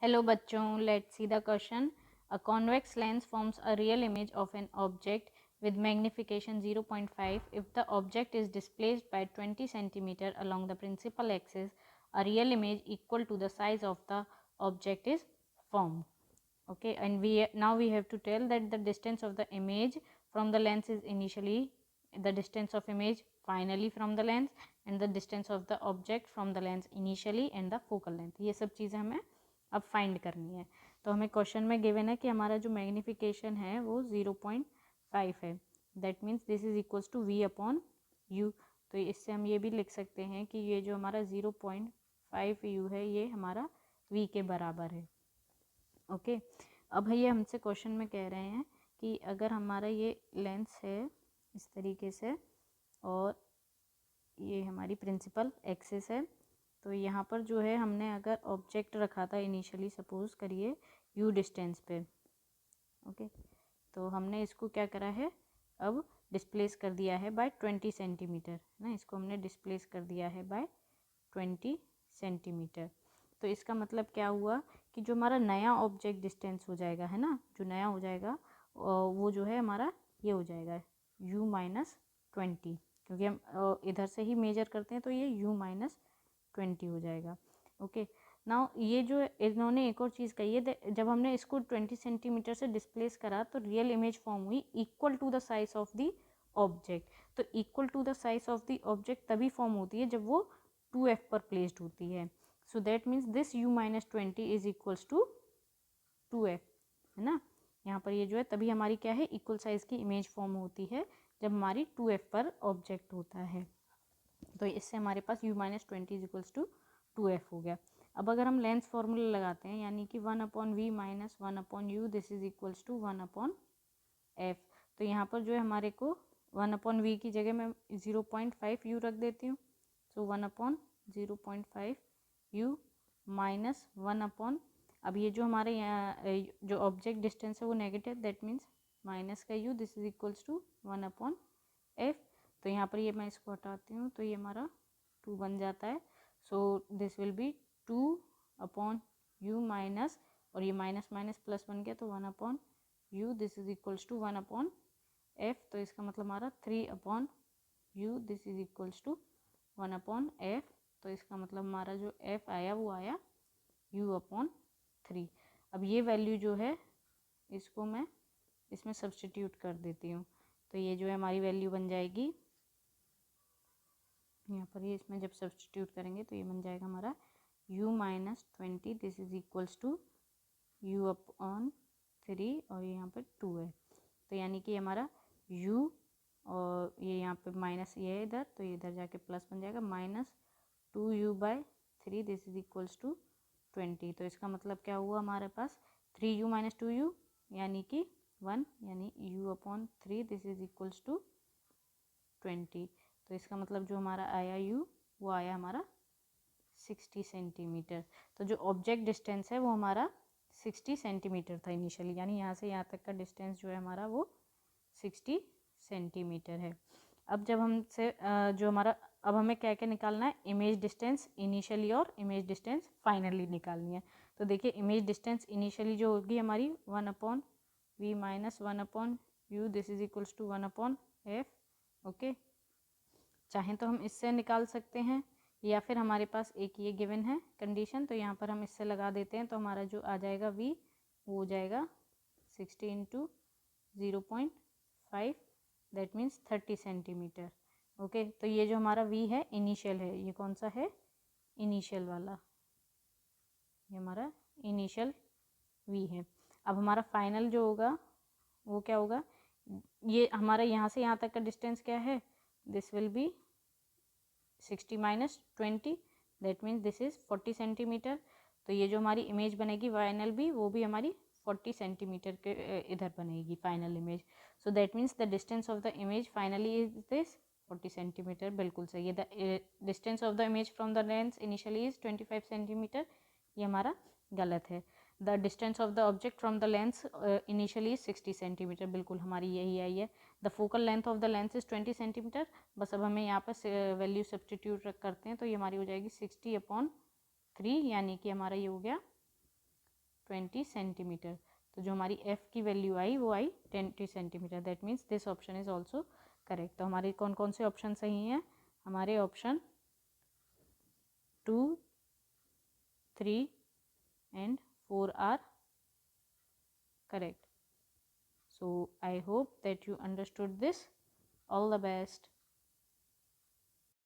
Hello bachchon, let's see the question. A convex lens forms a real image of an object with magnification 0.5. If the object is displaced by 20 centimeter along the principal axis, a real image equal to the size of the object is formed. Okay, and now we have to tell that the distance of the image from the lens is initially the distance of image finally from the lens and the distance of the object from the lens initially and the focal length. ये सब चीज़ें हमें अब find करनी है। तो हमें question में गिवन है कि हमारा जो मैग्नीफिकेशन है वो 0.5 है। That means this is equals to v upon u। तो इससे हम ये भी लिख सकते हैं कि ये जो हमारा 0.5 u है ये हमारा v के बराबर है। ओके, अब भैया हमसे क्वेश्चन में कह रहे हैं कि अगर हमारा ये लेंस है इस तरीके से और ये हमारी प्रिंसिपल एक्सिस है, तो यहाँ पर जो है हमने अगर ऑब्जेक्ट रखा था इनिशियली सपोज करिए u डिस्टेंस पे। ओके, तो हमने इसको क्या करा है अब डिस्प्लेस कर दिया है बाय 20 सेंटीमीटर ना, इसको हमने डिस्प्लेस कर दिया है बाय 20 सेंटीमीटर। तो इसका मतलब क्या हुआ कि जो हमारा नया ऑब्जेक्ट डिस्टेंस हो जाएगा है ना, जो नया हो जाएगा वो जो है हमारा ये हो जाएगा u-20, क्योंकि हम इधर से ही मेजर करते हैं तो ये u-20 हो जाएगा। ओके, नाउ ये जो इन्होंने एक और चीज़ कही है, जब हमने इसको 20 सेंटीमीटर से डिस्प्लेस करा तो रियल इमेज फॉर्म हुई equal to the size of the object. तो equal to the size of the object तभी फॉर्म होती है जब वो 2f पर प्लेस्ड होती है। So that means this u-20 is equals to 2f है ना। यहाँ पर ये जो है तभी हमारी क्या है इक्वल साइज की इमेज फॉर्म होती है जब हमारी 2f पर ऑब्जेक्ट होता है। तो इससे हमारे पास u-20 is equals to 2f हो गया। अब अगर हम लेंस फॉर्मूला लगाते हैं यानी कि 1/v minus 1/u this is equals to 1/f, तो यहाँ पर जो है हमारे को 1/v की जगह मैं 0.5u रख देती हूँ। सो 1/0.5u माइनस 1 अब ये जो हमारे यहाँ जो ऑब्जेक्ट डिस्टेंस है वो नेगेटिव, दैट मीन्स माइनस का u this is equals to 1/f। तो यहाँ पर ये मैं इसको हटाती हूँ तो ये हमारा 2 बन जाता है। So this will be 2/u minus, और ये माइनस माइनस प्लस बन गया तो 1/u this is equals to 1/f। तो इसका मतलब हमारा 3/u this is equals to 1/f। तो इसका मतलब हमारा जो f आया वो आया u/3। अब ये वैल्यू जो है इसको मैं इसमें सब्स्टिट्यूट कर देती हूँ, तो ये जो है हमारी वैल्यू बन जाएगी यहाँ पर, ये इसमें जब सब्स्टिट्यूट करेंगे तो ये बन जाएगा हमारा u-20 this is equals to u/3 और यहाँ पर 2 है। तो यानी कि हमारा u और ये यहाँ पे माइनस ये है इधर, तो ये इधर जाके प्लस बन जाएगा -2u/3 this is equals to 20। तो इसका मतलब क्या हुआ हमारे पास 3u माइनस 2u यानी कि 1, यानी u/3 this is equals to 20। तो इसका मतलब जो हमारा आया u वो आया हमारा 60 सेंटीमीटर। तो जो ऑब्जेक्ट डिस्टेंस है वो हमारा 60 सेंटीमीटर था इनिशियली, यानी यहाँ से यहाँ तक का डिस्टेंस जो है हमारा वो 60 सेंटीमीटर है। अब जब हमसे जो हमारा अब हमें क्या क्या निकालना है, इमेज डिस्टेंस इनिशियली और इमेज डिस्टेंस फाइनली निकालनी है। तो देखिए इमेज डिस्टेंस इनिशियली जो होगी हमारी 1/v minus 1/u this is equals to 1/f। Okay, चाहें तो हम इससे निकाल सकते हैं या फिर हमारे पास एक ये गिवन है कंडीशन, तो यहाँ पर हम इससे लगा देते हैं तो हमारा जो आ जाएगा v वो हो जाएगा 60 into 0.5 that means 30 centimetre. Okay, तो ये जो हमारा v है इनिशियल है, ये कौन सा है इनिशियल वाला, ये हमारा इनिशियल v है। अब हमारा फाइनल जो होगा वो क्या होगा, ये हमारा यहाँ से यहाँ तक का डिस्टेंस क्या है, this will be 60 minus 20 that means this is 40 centimetre. तो ये जो हमारी इमेज बनेगी फाइनल भी वो भी हमारी 40 सेंटीमीटर के इधर बनेगी final image. So that means the distance of the image finally is this 40 centimetre. बिल्कुल सही है। The distance of the image from the lens initially is 25 centimetre, ये हमारा गलत है। The distance of the object from the lens initially 60 centimetre, बिल्कुल हमारी यही आई है। The focal length of the lens is 20 centimetre. बस अब हमें यहाँ पर वैल्यू सब्स्टिट्यूट करते हैं तो ये हमारी हो जाएगी 60/3, यानी कि हमारा ये हो गया 20 सेंटीमीटर। तो जो हमारी f की वैल्यू आई वो आई 20 centimetre. That means this option is also correct. तो हमारे कौन कौन से ऑप्शन सही हैं? हमारे option 2, 3 and 4 are correct. So I hope that you understood this. All the best.